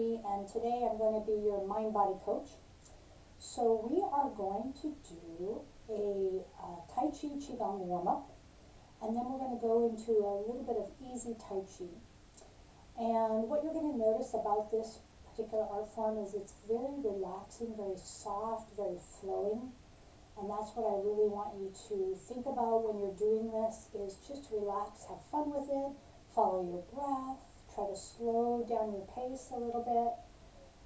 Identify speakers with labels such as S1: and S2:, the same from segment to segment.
S1: Maggie, and today I'm going to be your mind-body coach. So we are going to do a Tai Chi Qigong warm-up, and then we're going to go into a little bit of easy Tai Chi. And what you're going to notice about this particular art form is it's very relaxing, very soft, very flowing. And that's what I really want you to think about when you're doing this, is just relax, have fun with it, follow your breath, try to slow down your pace a little bit.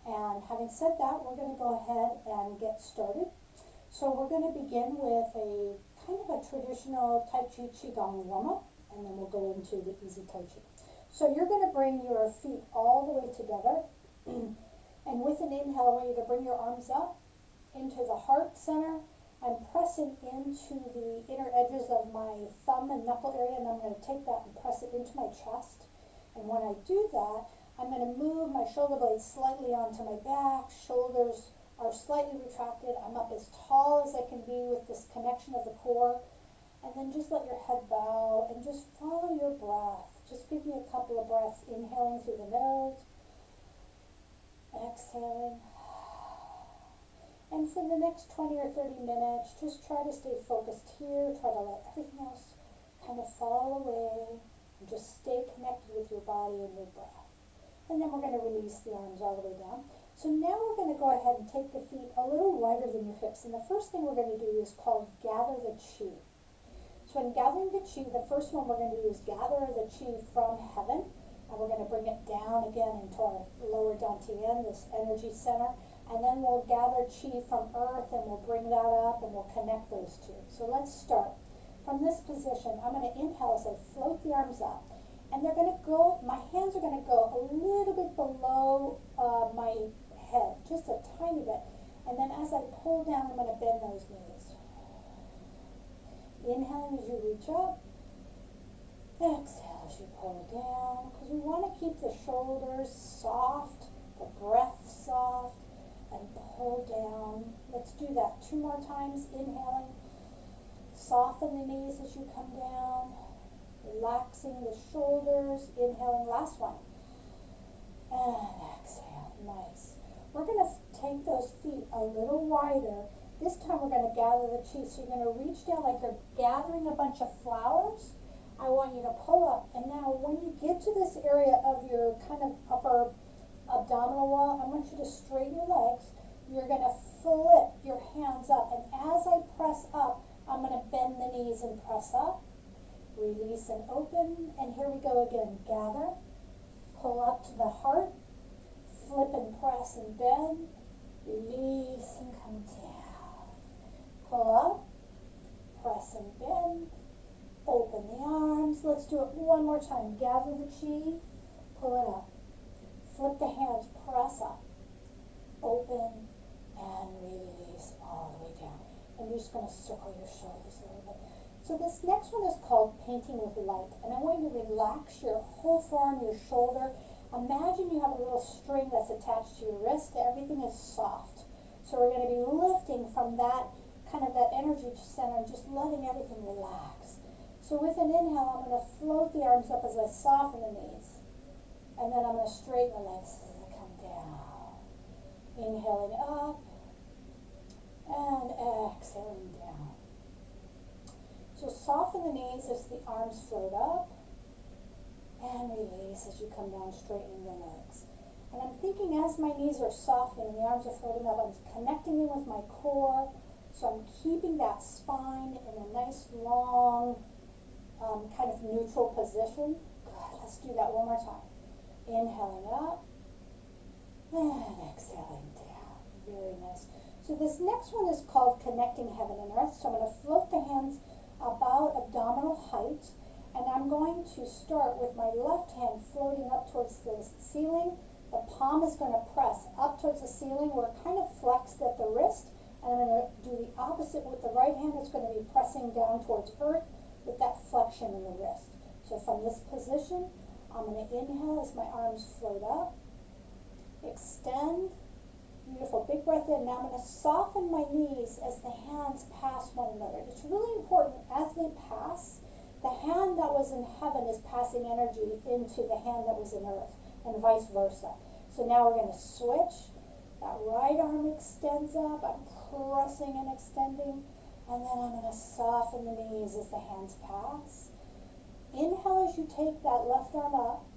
S1: And having said that, we're going to go ahead and get started. So we're going to begin with a kind of a traditional Tai Chi Qigong warm-up, and then we'll go into the easy Tai Chi. So you're going to bring your feet all the way together, and with an inhale, I want you to bring your arms up into the heart center. I'm pressing into the inner edges of my thumb and knuckle area, and I'm going to take that and press it into my chest. And when I do that, I'm going to move my shoulder blades slightly onto my back. Shoulders are slightly retracted. I'm up as tall as I can be with this connection of the core. And then just let your head bow and just follow your breath. Just give me a couple of breaths, inhaling through the nose, exhaling. And for the next 20 or 30 minutes, just try to stay focused here. Try to let everything else kind of fall away. And just stay connected with your body and your breath. And then we're going to release the arms all the way down. So now we're going to go ahead and take the feet a little wider than your hips. And the first thing we're going to do is called gather the Qi. So in gathering the Qi, the first one we're going to do is gather the Qi from heaven. And we're going to bring it down again into our lower dantian, this energy center. And then we'll gather Qi from earth and we'll bring that up and we'll connect those two. So let's start. From this position, I'm going to inhale as I float the arms up. And they're going to go, my hands are going to go a little bit below my head, just a tiny bit. And then as I pull down, I'm going to bend those knees. Inhaling as you reach up. Exhale as you pull down. Because we want to keep the shoulders soft, the breath soft, and pull down. Let's do that 2 more times. Inhaling. Soften the knees as you come down. Relaxing the shoulders. Inhaling. Last one. And exhale. Nice. We're going to take those feet a little wider. This time we're going to gather the Qi. So you're going to reach down like you're gathering a bunch of flowers. I want you to pull up. And now when you get to this area of your kind of upper abdominal wall, I want you to straighten your legs. You're going to flip your hands up. And as I press up, I'm going to bend the knees and press up. Release and open. And here we go again. Gather. Pull up to the heart. Flip and press and bend. Release and come down. Pull up. Press and bend. Open the arms. Let's do it one more time. Gather the Qi. Pull it up. Flip the hands. Press up. Open and release all the way down. And you're just going to circle your shoulders a little bit. So this next one is called painting with light. And I want you to relax your whole forearm, your shoulder. Imagine you have a little string that's attached to your wrist. Everything is soft. So we're going to be lifting from that kind of that energy center, just letting everything relax. So with an inhale, I'm going to float the arms up as I soften the knees. And then I'm going to straighten the legs as they come down. Inhaling up. And exhaling down. So soften the knees as the arms float up. And release as you come down, straightening the legs. And I'm thinking as my knees are softening and the arms are floating up, I'm connecting in with my core. So I'm keeping that spine in a nice long kind of neutral position. Good. Let's do that one more time. Inhaling up. And exhaling down. Very nice. So this next one is called connecting heaven and earth. So I'm going to float the hands about abdominal height. And I'm going to start with my left hand floating up towards the ceiling. The palm is going to press up towards the ceiling. We're kind of flexed at the wrist. And I'm going to do the opposite with the right hand. It's going to be pressing down towards earth with that flexion in the wrist. So from this position, I'm going to inhale as my arms float up. Extend. Beautiful. Big breath in. Now I'm going to soften my knees as the hands pass one another. It's really important as they pass, the hand that was in heaven is passing energy into the hand that was in earth, and vice versa. So now we're going to switch. That right arm extends up. I'm pressing and extending. And then I'm going to soften the knees as the hands pass. Inhale as you take that left arm up.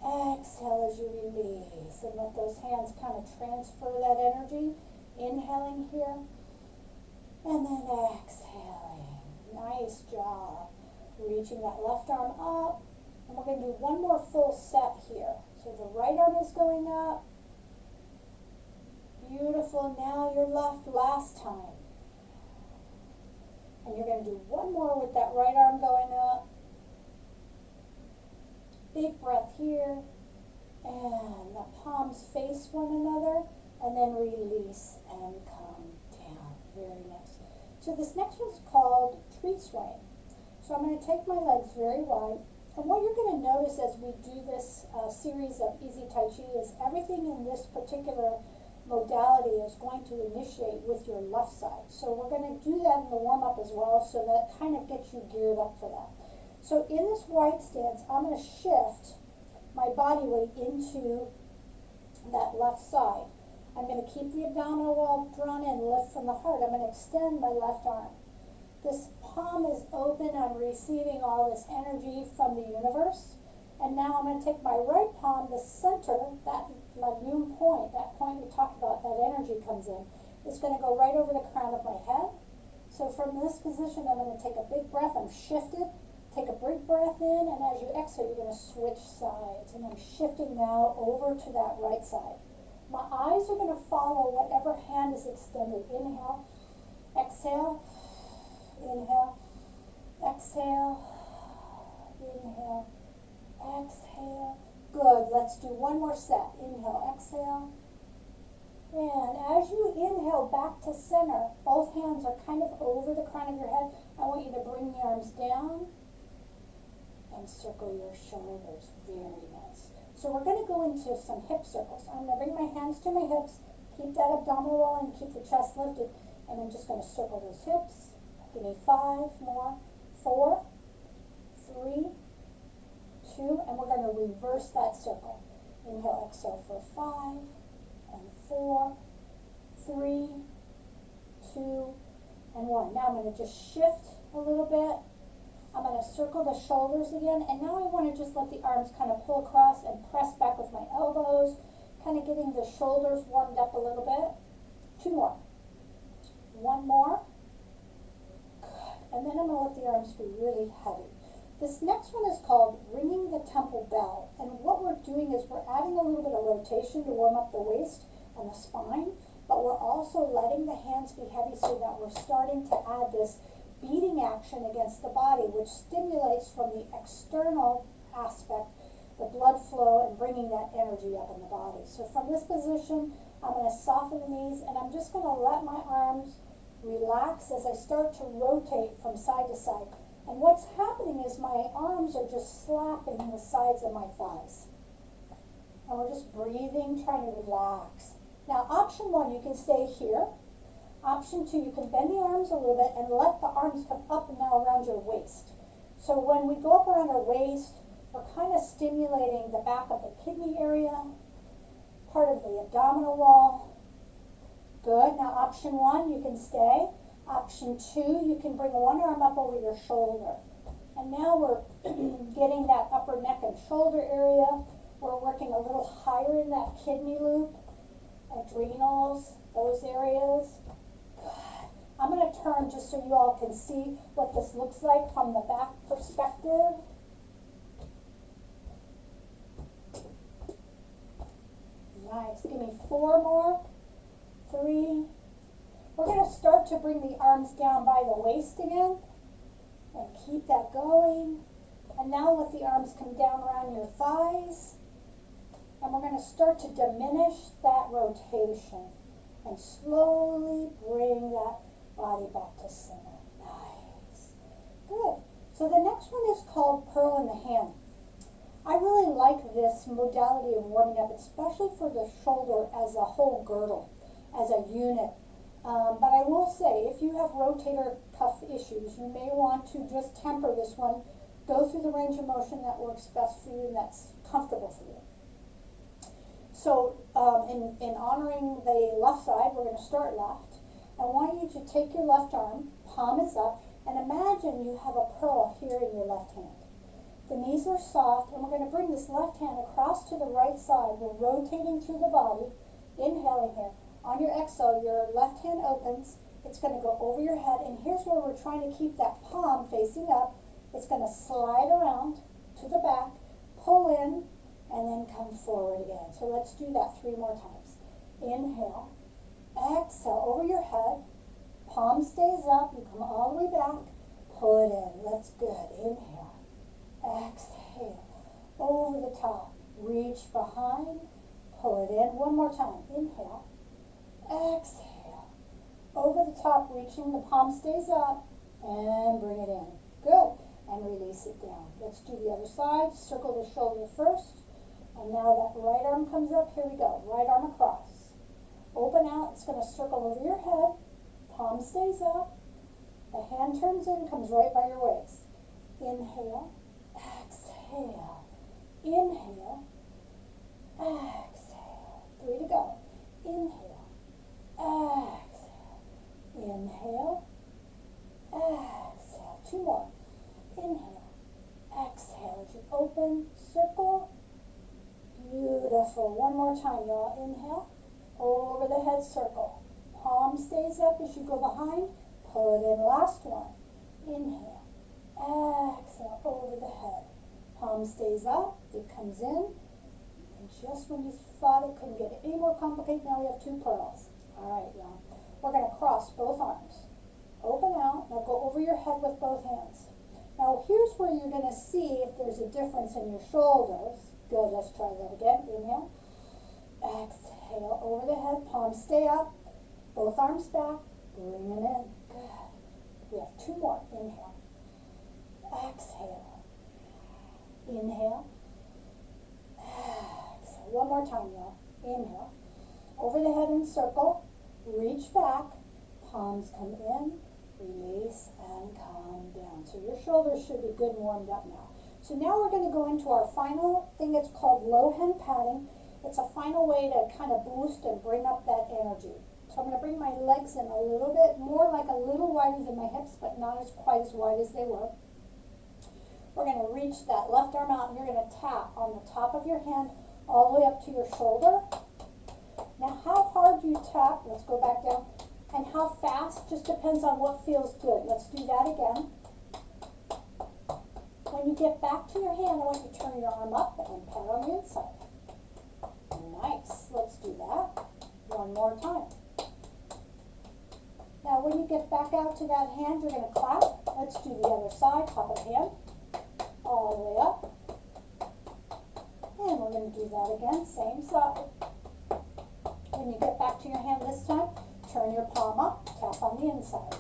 S1: Exhale as you release. And let those hands kind of transfer that energy. Inhaling here. And then exhaling. Nice job. Reaching that left arm up. And we're going to do one more full set here. So the right arm is going up. Beautiful. Now your left last time. And you're going to do one more with that right arm going up. Big breath here. And the palms face one another. And then release and come down. Very nice. So this next one's called tree swaying. So I'm going to take my legs very wide. And what you're going to notice as we do this series of Easy Tai Chi is everything in this particular modality is going to initiate with your left side. So we're going to do that in the warm-up as well, so that kind of gets you geared up for that. So in this wide stance, I'm going to shift my body weight into that left side. I'm going to keep the abdominal wall drawn in, lift from the heart. I'm going to extend my left arm. This palm is open. I'm receiving all this energy from the universe. And now I'm going to take my right palm, the center, that noon point, that point we talked about, that energy comes in. It's going to go right over the crown of my head. So from this position, I'm going to take a big breath. I'm shifted. Take a big breath in, and as you exhale, you're going to switch sides. And I'm shifting now over to that right side. My eyes are going to follow whatever hand is extended. Inhale, exhale, inhale, exhale, inhale, exhale. Good. Let's do one more set. Inhale, exhale. And as you inhale back to center, both hands are kind of over the crown of your head. I want you to bring the arms down and circle your shoulders. Very nice. So we're going to go into some hip circles. I'm going to bring my hands to my hips, keep that abdominal wall and keep the chest lifted. And I'm just going to circle those hips. Give me 5 more. 4, 3, 2, and we're going to reverse that circle. Inhale, exhale for 5, and 4, 3, 2, and 1. Now I'm going to just shift a little bit. I'm going to circle the shoulders again, and now I want to just let the arms kind of pull across and press back with my elbows, kind of getting the shoulders warmed up a little bit. 2 more. 1 more. Good. And then I'm going to let the arms be really heavy. This next one is called ringing the temple bell, and what we're doing is we're adding a little bit of rotation to warm up the waist and the spine, but we're also letting the hands be heavy so that we're starting to add this beating action against the body, which stimulates from the external aspect the blood flow and bringing that energy up in the body. So from this position, I'm going to soften the knees, and I'm just going to let my arms relax as I start to rotate from side to side. And what's happening is my arms are just slapping the sides of my thighs. And we're just breathing, trying to relax. Now, option 1, you can stay here. Option 2, you can bend the arms a little bit and let the arms come up and now around your waist. So when we go up around our waist, we're kind of stimulating the back of the kidney area, part of the abdominal wall. Good. Now, option 1, you can stay. Option 2, you can bring one arm up over your shoulder. And now we're getting that upper neck and shoulder area. We're working a little higher in that kidney loop, adrenals, those areas. Good. I'm going to turn just so you all can see what this looks like from the back perspective. Nice. Give me 4 more. 3. We're going to start to bring the arms down by the waist again. And keep that going. And now let the arms come down around your thighs. And we're going to start to diminish that rotation. And slowly bring that body back to center. Nice. Good. So the next one is called Pearl in the Hand. I really like this modality of warming up, especially for the shoulder as a whole girdle, as a unit. But I will say, if you have rotator cuff issues, you may want to just temper this one. Go through the range of motion that works best for you and that's comfortable for you. So in honoring the left side, we're going to start left. I want you to take your left arm, palm is up, and imagine you have a pearl here in your left hand. The knees are soft, and we're going to bring this left hand across to the right side. We're rotating through the body, inhaling here. On your exhale, your left hand opens. It's going to go over your head, and here's where we're trying to keep that palm facing up. It's going to slide around to the back, pull in, and then come forward again. So let's do that 3 more times. Inhale, exhale over your head, palm stays up, you come all the way back, pull it in. That's good. Inhale, exhale, over the top, reach behind, pull it in. One more time. Inhale, exhale, over the top, reaching, the palm stays up, and bring it in. Good. And release it down. Let's do the other side. Circle the shoulder first. And now that right arm comes up. Here we go. Right arm across. Open out. It's going to circle over your head. Palm stays up. The hand turns in, comes right by your waist. Inhale. Exhale. Inhale. Exhale. 3 to go. Inhale. Exhale. Inhale. Exhale. 2 more. Inhale. Exhale. As you open, circle. Beautiful. One more time, y'all. Inhale. Over the head, circle. Palm stays up as you go behind. Pull it in. Last one. Inhale. Exhale. Over the head. Palm stays up. It comes in. And just when you thought it couldn't get any more complicated, now we have 2 pearls. All right, y'all. We're going to cross both arms. Open out. Now go over your head with both hands. Now here's where you're going to see if there's a difference in your shoulders. Good. Let's try that again. Inhale. Exhale. Over the head. Palms stay up. Both arms back. Bring it in. Good. We have 2 more. Inhale. Exhale. Inhale. Exhale. One more time, y'all. Inhale. Over the head in circle. Reach back. Palms come in. Release and come down. So your shoulders should be good and warmed up now. So now we're going to go into our final thing. It's called louhan patting. It's a final way to kind of boost and bring up that energy. So I'm going to bring my legs in a little bit more, like a little wider than my hips, but not as quite as wide as they were. We're going to reach that left arm out, and you're going to tap on the top of your hand all the way up to your shoulder. Now how hard you tap, let's go back down, and how fast just depends on what feels good. Let's do that again. When you get back to your hand, I want you to turn your arm up and pat on the inside. Nice. Let's do that. One more time. Now when you get back out to that hand, you're going to clap. Let's do the other side, top of the hand, all the way up. And we're going to do that again, same side. When you get back to your hand this time, turn your palm up, tap on the inside.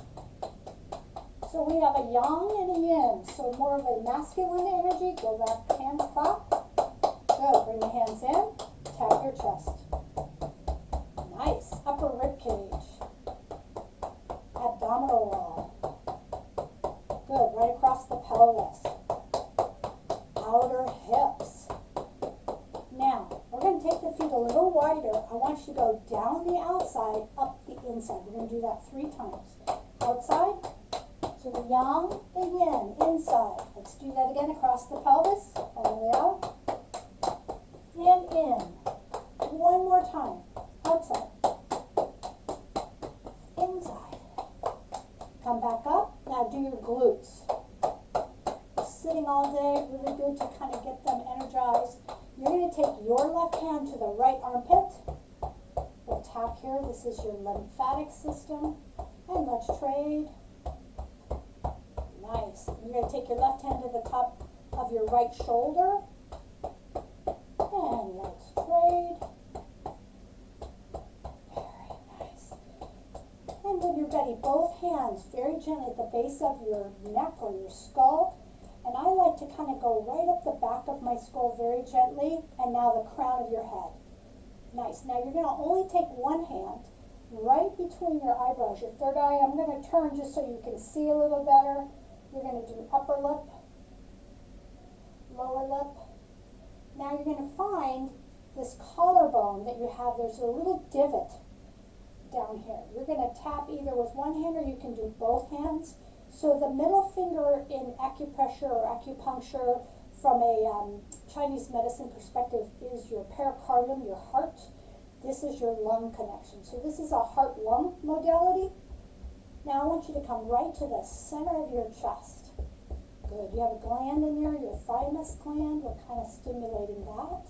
S1: So we have a yang and a yin. So more of a masculine energy. Go back, hand clap. Good. Bring the hands in. Tap your chest. Nice. Upper rib cage. Abdominal wall. Good. Right across the pelvis. Outer hips. Now, we're going to take the feet a little wider. I want you to go down the outside, up the inside. We're going to do that 3 times. Outside. So the yang, the yin, inside. Let's do that again across the pelvis, all the way out, and in. One more time. Outside. Inside. Come back up. Now do your glutes. Sitting all day, really good to kind of get them energized. You're going to take your left hand to the right armpit. We'll tap here. This is your lymphatic system. And let's trade. Nice. You're going to take your left hand to the top of your right shoulder. And let's trade. Very nice. And when you're ready, both hands very gently at the base of your neck or your skull. And I like to kind of go right up the back of my skull very gently. And now the crown of your head. Nice. Now you're going to only take one hand right between your eyebrows, your third eye. I'm going to turn just so you can see a little better. You're going to do upper lip, lower lip. Now you're going to find this collarbone that you have, there's a little divot down here. You're going to tap either with one hand or you can do both hands. So the middle finger in acupressure or acupuncture from a Chinese medicine perspective is your pericardium, your heart. This is your lung connection. So this is a heart-lung modality. Now I want you to come right to the center of your chest. Good. You have a gland in there, your thymus gland. We're kind of stimulating that.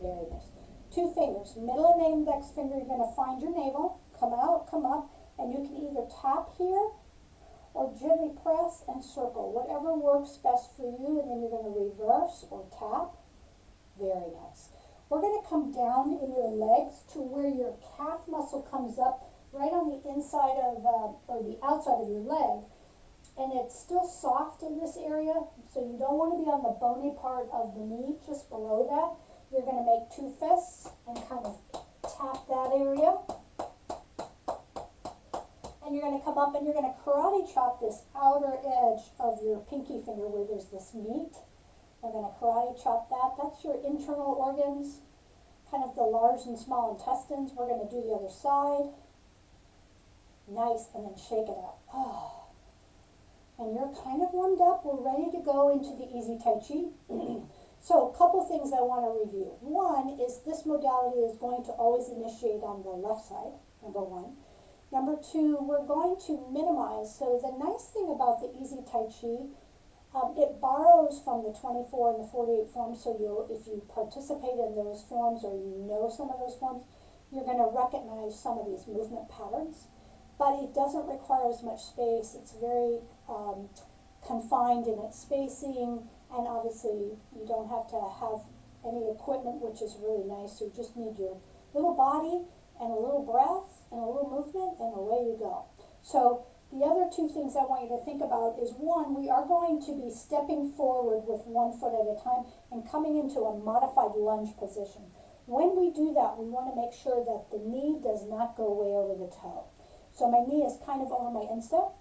S1: Very nice. Two fingers, middle and index finger, you're going to find your navel, come out, come up, and you can either tap here or gently press and circle, whatever works best for you, and then you're going to reverse or tap. Very nice. We're going to come down in your legs to where your calf muscle comes up right on the inside of, or the outside of your leg, and it's still soft in this area, so you don't want to be on the bony part of the knee, just below that. You're going to make two fists and kind of tap that area. And you're going to come up and you're going to karate chop this outer edge of your pinky finger where there's this meat. We're going to karate chop that. That's your internal organs, kind of the large and small intestines. We're going to do the other side. Nice, and then shake it out. Oh. And you're kind of warmed up. We're ready to go into the easy Tai Chi. So a couple things I want to review. One is this modality is going to always initiate on the left side, number one. Number two, we're going to minimize. So the nice thing about the easy Tai Chi, it borrows from the 24 and the 48 forms. So if you participate in those forms or you know some of those forms, you're going to recognize some of these movement patterns. But it doesn't require as much space. It's very confined in its spacing. And obviously, you don't have to have any equipment, which is really nice. You just need your little body and a little breath and a little movement, and away you go. So the other two things I want you to think about is, one, we are going to be stepping forward with 1 foot at a time and coming into a modified lunge position. When we do that, we want to make sure that the knee does not go way over the toe. So my knee is kind of over my instep,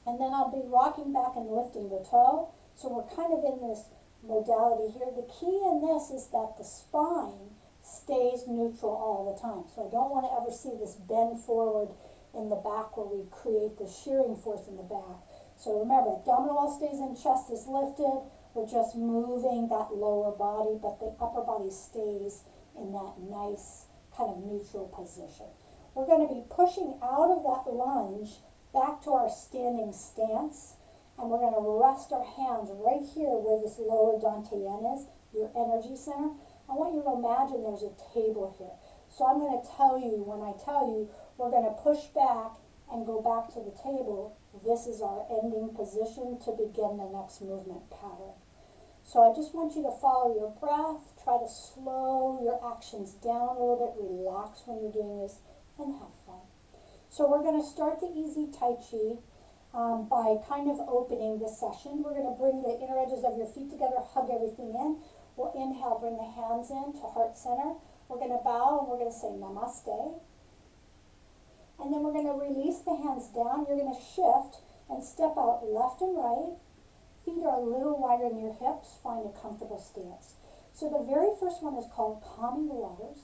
S1: and then I'll be rocking back and lifting the toe. So we're kind of in this modality here. The key in this is that the spine stays neutral all the time. So I don't want to ever see this bend forward in the back where we create the shearing force in the back. So remember, abdominal wall stays in, chest is lifted. We're just moving that lower body, but the upper body stays in that nice kind of neutral position. We're going to be pushing out of that lunge back to our standing stance. And we're going to rest our hands right here where this lower dantian is, your energy center. I want you to imagine there's a table here. So I'm going to tell you, when I tell you, we're going to push back and go back to the table. This is our ending position to begin the next movement pattern. So I just want you to follow your breath. Try to slow your actions down a little bit. Relax when you're doing this and have fun. So we're going to start the easy Tai Chi. By kind of opening this session. We're going to bring the inner edges of your feet together, hug everything in. We'll inhale, bring the hands in to heart center. We're going to bow and we're going to say namaste. And then we're going to release the hands down. You're going to shift and step out left and right. Feet are a little wider than your hips. Find a comfortable stance. So the very first one is called calming the waters.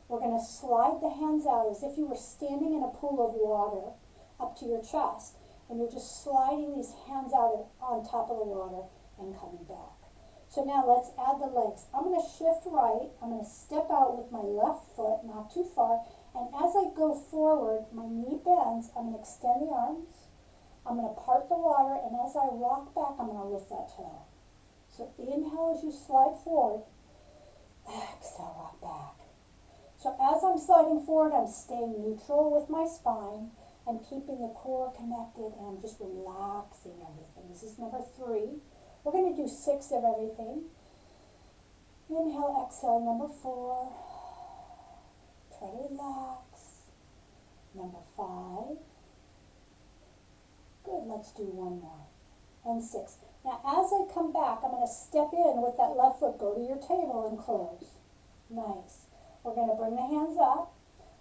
S1: We're going to slide the hands out as if you were standing in a pool of water up to your chest. And you're just sliding these hands out on top of the water and coming back. So now let's add the legs. I'm going to shift right. I'm going to step out with my left foot, not too far. And as I go forward, my knee bends. I'm going to extend the arms. I'm going to part the water. And as I rock back, I'm going to lift that toe. So inhale as you slide forward. Exhale, rock back. So as I'm sliding forward, I'm staying neutral with my spine. I'm keeping the core connected, and I'm just relaxing everything. This is number 3. We're going to do 6 of everything. Inhale, exhale, number 4. Try to relax. Number 5. Good, let's do 1 more. And 6. Now, as I come back, I'm going to step in with that left foot. Go to your table and close. Nice. We're going to bring the hands up.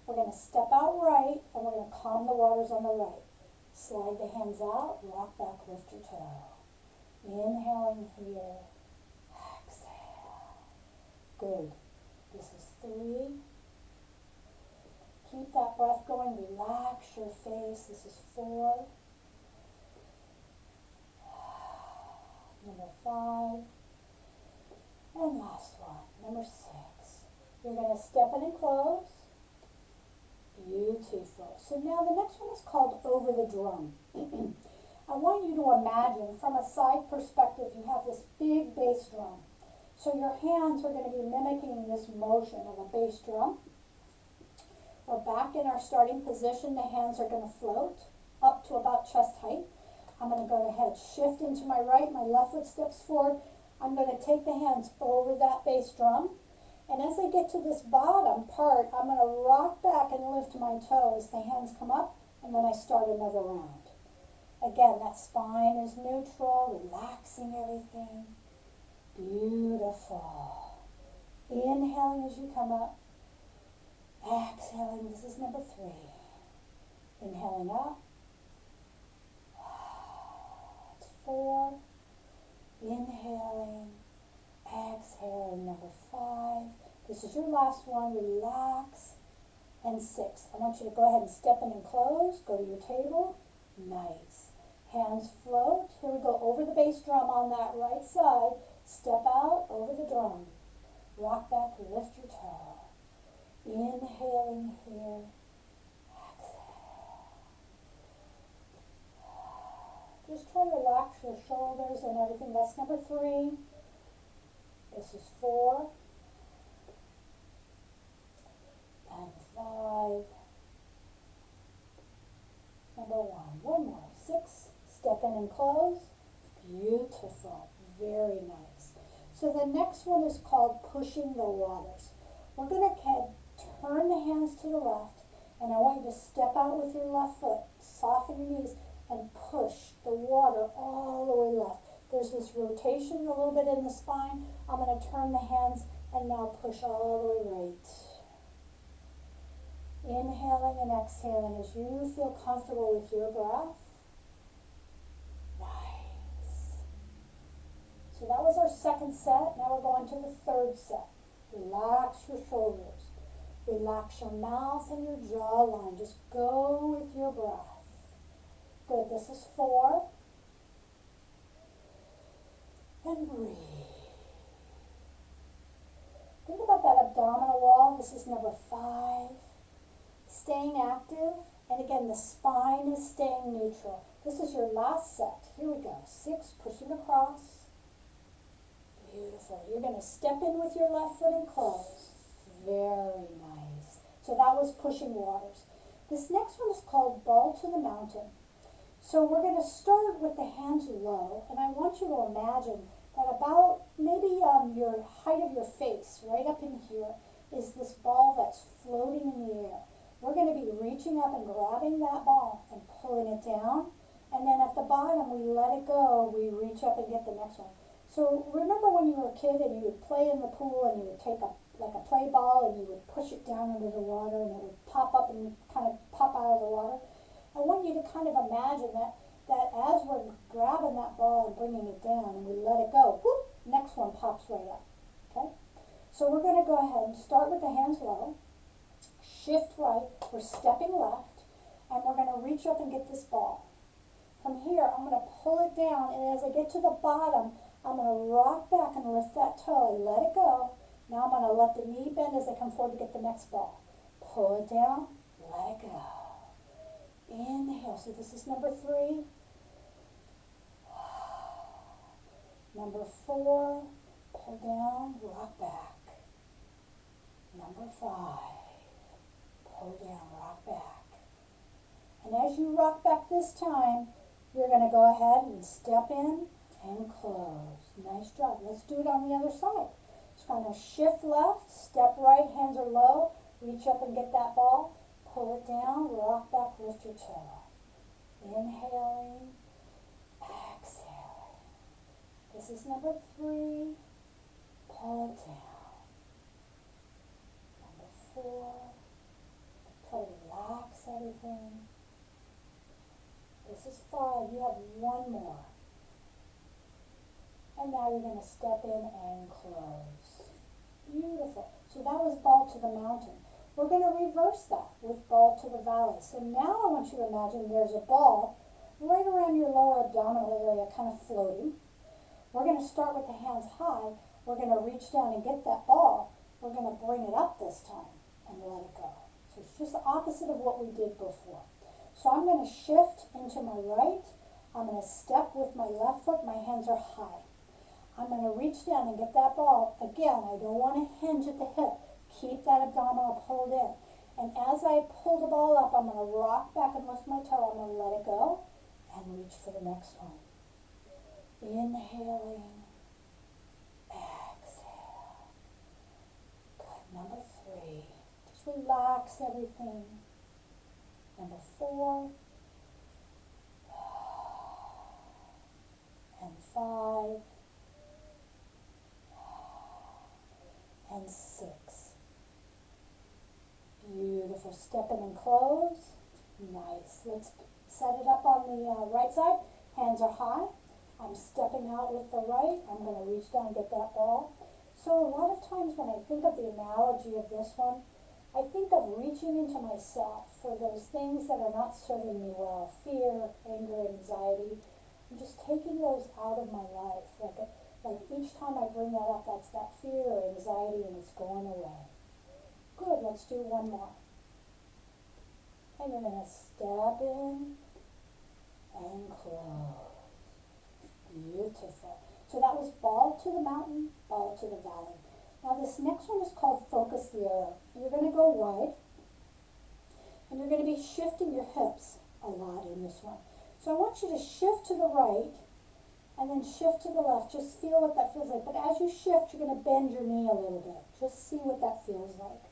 S1: We're going to step out right, and we're going to calm the waters on the right. Slide the hands out, rock back, lift your toe. Inhaling here, exhale. Good. This is 3. Keep that breath going. Relax your face. This is 4. Number 5. And last one, number 6. You're going to step in and close. Beautiful. So now the next one is called over the drum. I want you to imagine from a side perspective, you have this big bass drum. So your hands are going to be mimicking this motion of a bass drum. We're back in our starting position. The hands are going to float up to about chest height. I'm going to go ahead, shift into my right. My left foot steps forward. I'm going to take the hands over that bass drum. And as I get to this bottom part, I'm going to rock back and lift my toes. The hands come up, and then I start another round. Again, that spine is neutral, relaxing everything. Beautiful. Inhaling as you come up. Exhaling, this is number 3. Inhaling up. It's 4. Inhaling. Exhaling, number 5. This is your last one. Relax. And 6. I want you to go ahead and step in and close. Go to your table. Nice. Hands float. Here we go. Over the bass drum on that right side. Step out over the drum. Rock back. Lift your toe. Inhaling here. Exhale. Just try to relax your shoulders and everything. That's number 3. This is 4. And 5. Number 1. One more. 6. Step in and close. Beautiful. Very nice. So the next one is called pushing the waters. We're going to turn the hands to the left, and I want you to step out with your left foot, soften your knees, and push the water all the way left. There's this rotation a little bit in the spine. I'm going to turn the hands and now push all the way right. Inhaling and exhaling as you feel comfortable with your breath. Nice. So that was our second set. Now we're going to the third set. Relax your shoulders. Relax your mouth and your jawline. Just go with your breath. Good. This is 4. And breathe. Think about that abdominal wall. This is number 5. Staying active. And again, the spine is staying neutral. This is your last set. Here we go. 6, pushing across. Beautiful. You're going to step in with your left foot and close. Very nice. So that was pushing waters. This next one is called ball to the mountain. So we're going to start with the hands low, and I want you to imagine that about maybe your height of your face, right up in here, is this ball that's floating in the air. We're going to be reaching up and grabbing that ball and pulling it down, and then at the bottom we let it go, we reach up and get the next one. So remember when you were a kid and you would play in the pool and you would take a play ball and you would push it down into the water and it would pop up and kind of pop out of the water? I want you to kind of imagine that as we're grabbing that ball and bringing it down and we let it go, whoop, next one pops right up, okay? So we're going to go ahead and start with the hands low, shift right, we're stepping left, and we're going to reach up and get this ball. From here, I'm going to pull it down, and as I get to the bottom, I'm going to rock back and lift that toe and let it go. Now I'm going to let the knee bend as I come forward to get the next ball. Pull it down, let it go. Inhale. So this is number 3. Number 4. Pull down, rock back. Number 5. Pull down, rock back. And as you rock back this time, you're going to go ahead and step in and close. Nice job. Let's do it on the other side. Just kind of shift left, step right, hands are low, reach up and get that ball. Pull it down, rock back, lift your toe. Inhaling, exhaling. This is number 3. Pull it down. Number 4. Try to relax everything. This is 5. You have one more. And now you're going to step in and close. Beautiful. So that was ball to the mountain. We're going to reverse that with ball to the valley. So now I want you to imagine there's a ball right around your lower abdominal area, kind of floating. We're going to start with the hands high. We're going to reach down and get that ball. We're going to bring it up this time and let it go. So it's just the opposite of what we did before. So I'm going to shift into my right. I'm going to step with my left foot. My hands are high. I'm going to reach down and get that ball. Again, I don't want to hinge at the hip. Keep that abdominal pulled in. And as I pull the ball up, I'm going to rock back and lift my toe. I'm going to let it go and reach for the next one. Inhaling. Exhale. Good. Number 3. Just relax everything. Number 4. And 5. And 6. Beautiful. Step in and close. Nice. Let's set it up on the right side. Hands are high. I'm stepping out with the right. I'm going to reach down and get that ball. So a lot of times when I think of the analogy of this one, I think of reaching into myself for those things that are not serving me well. Fear, anger, anxiety. I'm just taking those out of my life. Like each time I bring that up, that's that fear or anxiety and it's going away. Good, let's do one more. And you're going to step in and close. Beautiful. So that was ball to the mountain, ball to the valley. Now this next one is called focus the arrow. You're going to go wide and you're going to be shifting your hips a lot in this one. So I want you to shift to the right and then shift to the left. Just feel what that feels like. But as you shift, you're going to bend your knee a little bit. Just see what that feels like.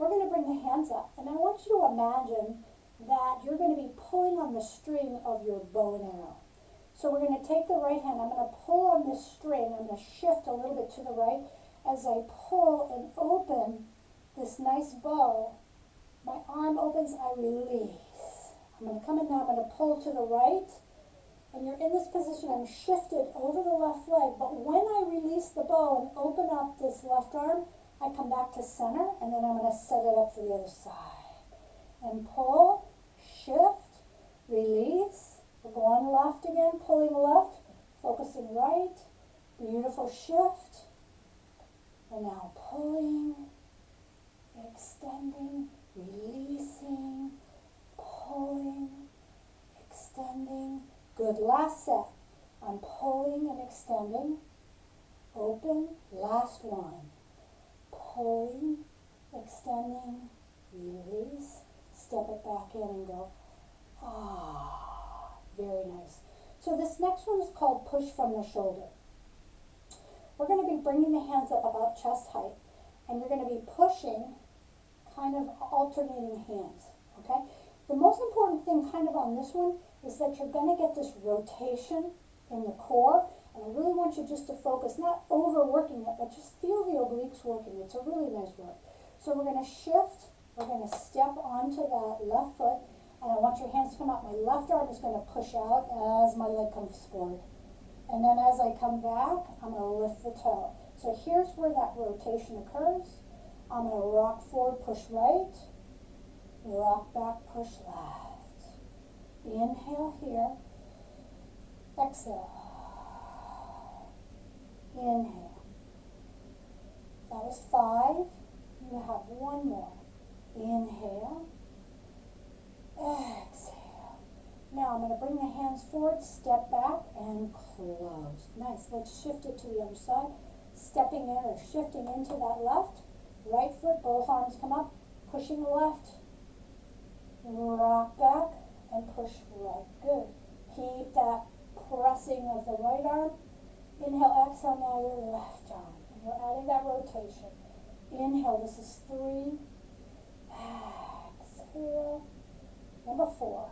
S1: We're going to bring the hands up, and I want you to imagine that you're going to be pulling on the string of your bow and arrow. So we're going to take the right hand. I'm going to pull on this string. I'm going to shift a little bit to the right. As I pull and open this nice bow, my arm opens, I release. I'm going to come in now. I'm going to pull to the right. And you're in this position, I'm shifted over the left leg, but when I release the bow and open up this left arm, I come back to center, and then I'm going to set it up for the other side. And pull, shift, release. We're going left again, pulling left, focusing right. Beautiful shift. And now pulling, extending, releasing, pulling, extending. Good, last set. I'm pulling and extending. Open, last one. Pulling, extending, release. Step it back in and go, ah, very nice. So this next one is called push from the shoulder. We're going to be bringing the hands up about chest height, and you're going to be pushing, kind of alternating hands, okay? The most important thing kind of on this one is that you're going to get this rotation in the core, and I really want you just to focus, not overworking it, but just feel the obliques working. It's a really nice work. So we're going to shift, we're going to step onto that left foot, and I want your hands to come out. My left arm is going to push out as my leg comes forward. And then as I come back, I'm going to lift the toe. So here's where that rotation occurs. I'm going to rock forward, push right, rock back, push left. Inhale here, exhale. Inhale. That was 5. You have one more. Inhale. Exhale. Now I'm going to bring the hands forward, step back, and close. Nice. Let's shift it to the other side. Stepping in or shifting into that left. Right foot, both arms come up. Pushing left. Rock back and push right. Good. Keep that pressing of the right arm. Inhale, exhale, now your left arm. And you're adding that rotation. Inhale, this is 3. Exhale. Number 4.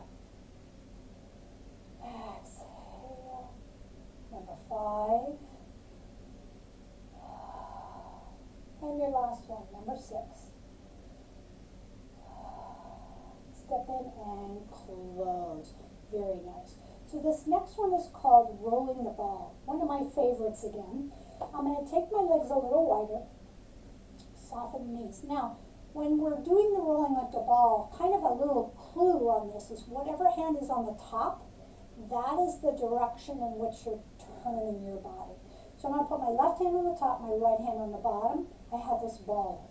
S1: Exhale. Number 5. And your last one, number 6. Step in and close. Very nice. So this next one is called rolling the ball. One of my favorites again. I'm going to take my legs a little wider. Soften the knees. Now, when we're doing the rolling like a ball, kind of a little clue on this is whatever hand is on the top, that is the direction in which you're turning your body. So I'm going to put my left hand on the top, my right hand on the bottom. I have this ball.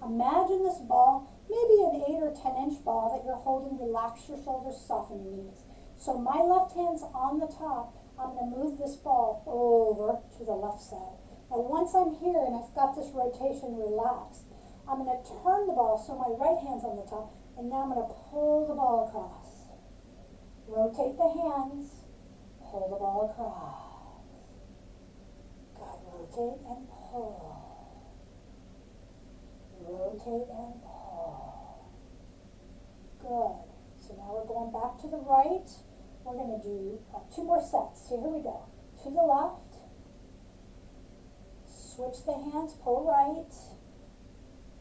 S1: Imagine this ball, maybe an 8 or 10-inch ball that you're holding. Relax your shoulders, soften your knees. So my left hand's on the top. I'm going to move this ball over to the left side. Now once I'm here and I've got this rotation relaxed, I'm going to turn the ball so my right hand's on the top, and now I'm going to pull the ball across. Rotate the hands, pull the ball across. Good, rotate and pull. Rotate and pull. Good. So now we're going back to the right. We're going to do 2 more sets. So here we go. To the left. Switch the hands, pull right.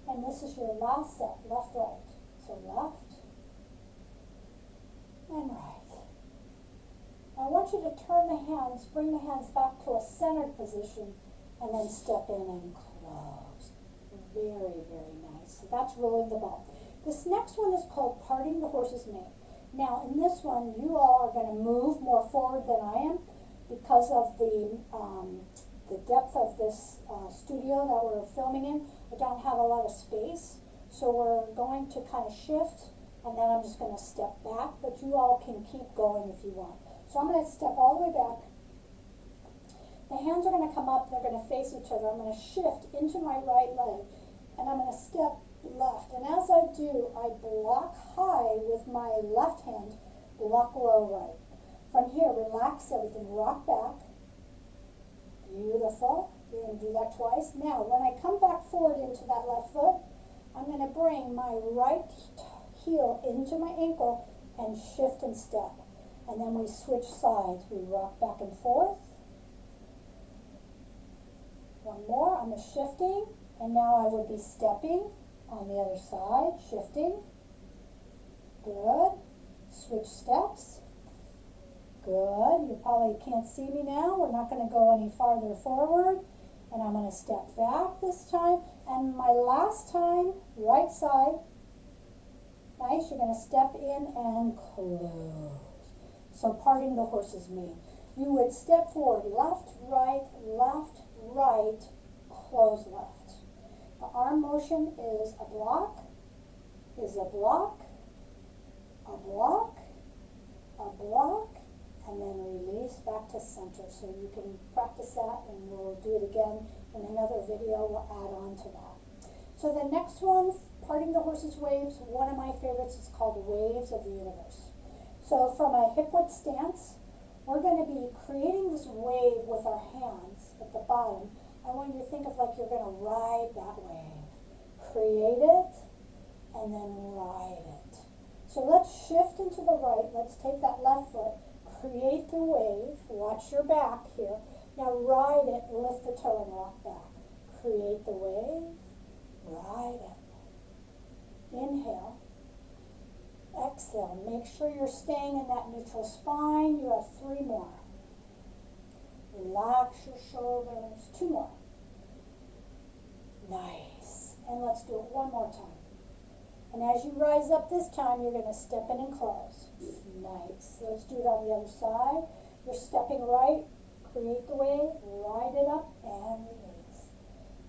S1: And this is your last set, left, right. So left and right. I want you to turn the hands, bring the hands back to a centered position, and then step in and close. Very, very nice. So that's rolling the ball. This next one is called parting the horse's mane. Now, in this one, you all are going to move more forward than I am because of the depth of this studio that we're filming in. I don't have a lot of space, so we're going to kind of shift, and then I'm just going to step back, but you all can keep going if you want. So I'm going to step all the way back. The hands are going to come up, they're going to face each other. I'm going to shift into my right leg, and I'm going to step left. And as I do, I block high with my left hand, block low right. From here, relax everything, rock back. Beautiful. You're going to do that twice. Now, when I come back forward into that left foot, I'm going to bring my right heel into my ankle and shift and step. And then we switch sides. We rock back and forth. One more. I'm shifting. And now I would be stepping on the other side, shifting. Good. Switch steps. Good. You probably can't see me now. We're not going to go any farther forward. And I'm going to step back this time. And my last time, right side. Nice. You're going to step in and close. So parting the horse's mane. You would step forward, left, right, close left. The arm motion is a block, a block, and then release back to center. So you can practice that, and we'll do it again in another video. We'll add on to that. So the next one, parting the horse's waves, one of my favorites is called Waves of the Universe. So from a hip width stance, we're going to be creating this wave with our hands at the bottom. I want you to think of like you're going to ride that wave. Create it, and then ride it. So let's shift into the right. Let's take that left foot. Create the wave. Watch your back here. Now ride it. Lift the toe and rock back. Create the wave. Ride it. Inhale. Exhale. Make sure you're staying in that neutral spine. You have 3 more. Relax your shoulders. 2 more. Nice. And let's do it one more time. And as you rise up this time, you're going to step in and close. Nice. Let's do it on the other side. You're stepping right. Create the wave. Ride it up and release.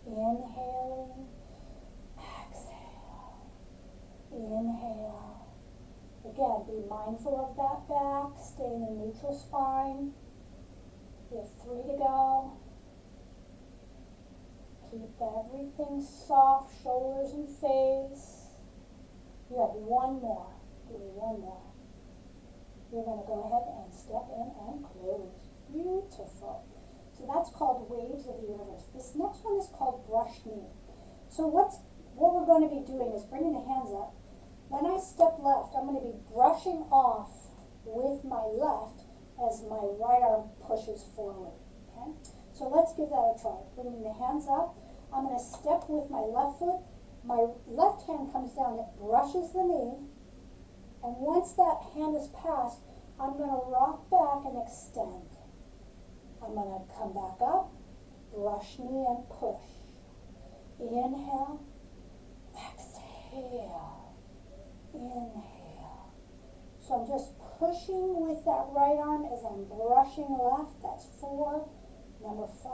S1: Inhaling. Exhale. Inhale. Again, be mindful of that back. Stay in the neutral spine. We have 3 to go. Keep everything soft, shoulders and face. You have 1 more. Do 1 more. You're going to go ahead and step in and close. Beautiful. So that's called Waves of the Universe. This next one is called Brush Knee. So what we're going to be doing is bringing the hands up. When I step left, I'm going to be brushing off with my left as my right arm pushes forward. Okay? So let's give that a try. Bringing the hands up. I'm going to step with my left foot. My left hand comes down. It brushes the knee. And once that hand is passed, I'm going to rock back and extend. I'm going to come back up, brush knee and push. Inhale, exhale, inhale. So I'm just pushing with that right arm as I'm brushing left. That's 4. Number 5.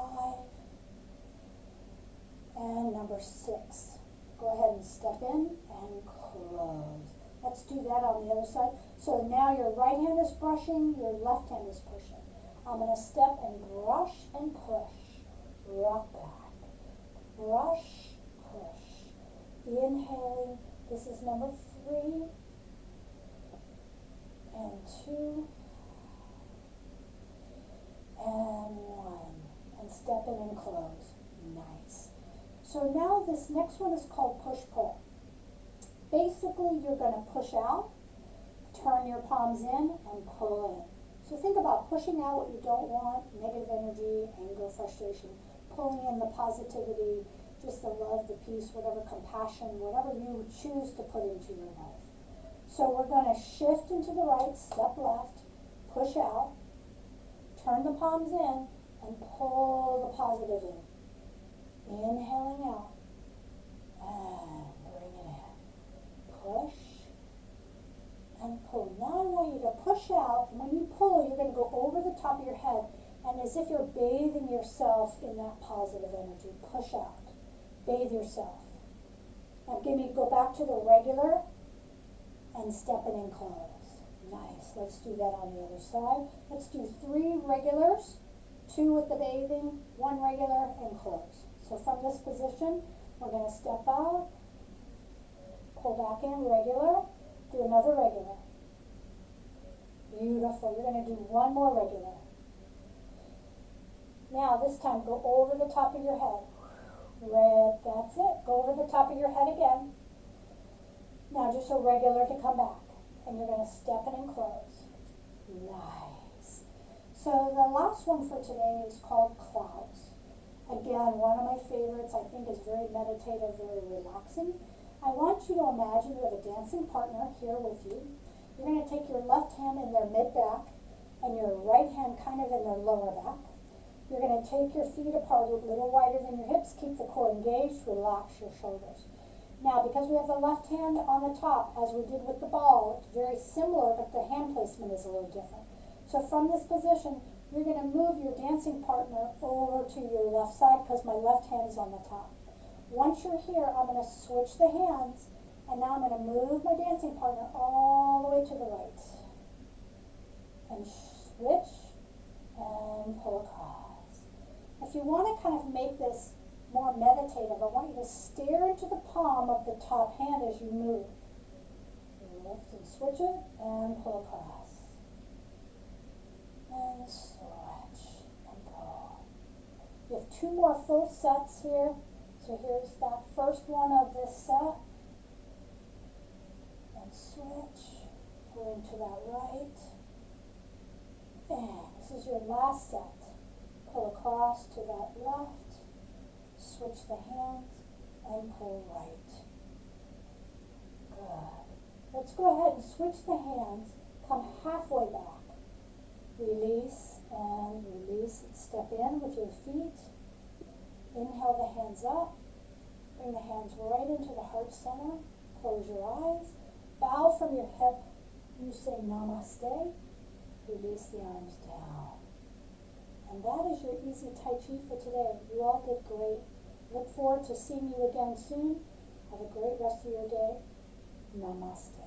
S1: And number 6. Go ahead and step in and close. Let's do that on the other side. So now your right hand is brushing, your left hand is pushing. I'm going to step and brush and push. Rock back. Brush, push. Inhaling. This is number 3. And 2. And 1. And step in and close. Nice. So now this next one is called push-pull. Basically, you're going to push out, turn your palms in, and pull in. So think about pushing out what you don't want, negative energy, anger, frustration, pulling in the positivity, just the love, the peace, whatever compassion, whatever you choose to put into your life. So we're going to shift into the right, step left, push out, turn the palms in, and pull the positive in. Inhaling out, and bring it in. Push and pull. Now I want you to push out, and when you pull, you're going to go over the top of your head, and as if you're bathing yourself in that positive energy. Push out. Bathe yourself. Now go back to the regular, and step in and close. Nice. Let's do that on the other side. Let's do 3 regulars, 2 with the bathing, 1 regular, and close. So from this position, we're going to step out, pull back in, regular, do another regular. Beautiful. You're going to do 1 more regular. Now this time, go over the top of your head. Red, that's it. Go over the top of your head again. Now just a regular to come back. And you're going to step in and close. Nice. So the last one for today is called clouds. Again, one of my favorites. I think is very meditative, very relaxing. I want you to imagine you have a dancing partner here with you. You're going to take your left hand in their mid-back and your right hand kind of in their lower back. You're going to take your feet apart a little wider than your hips. Keep the core engaged. Relax your shoulders. Now, because we have the left hand on the top, as we did with the ball, it's very similar, but the hand placement is a little different. So from this position, you're going to move your dancing partner over to your left side because my left hand is on the top. Once you're here, I'm going to switch the hands, and now I'm going to move my dancing partner all the way to the right. And switch, and pull across. If you want to kind of make this more meditative, I want you to stare into the palm of the top hand as you move. Lift and switch it, and pull across. And switch, and pull. You have 2 more full sets here. So here's that first one of this set. And switch, pull into that right. And this is your last set. Pull across to that left. Switch the hands and pull right. Good. Let's go ahead and switch the hands. Come halfway back. Release and release. Step in with your feet. Inhale the hands up. Bring the hands right into the heart center. Close your eyes. Bow from your hip. You say namaste. Release the arms down. And that is your easy Tai Chi for today. You all did great. Look forward to seeing you again soon. Have a great rest of your day. Namaste.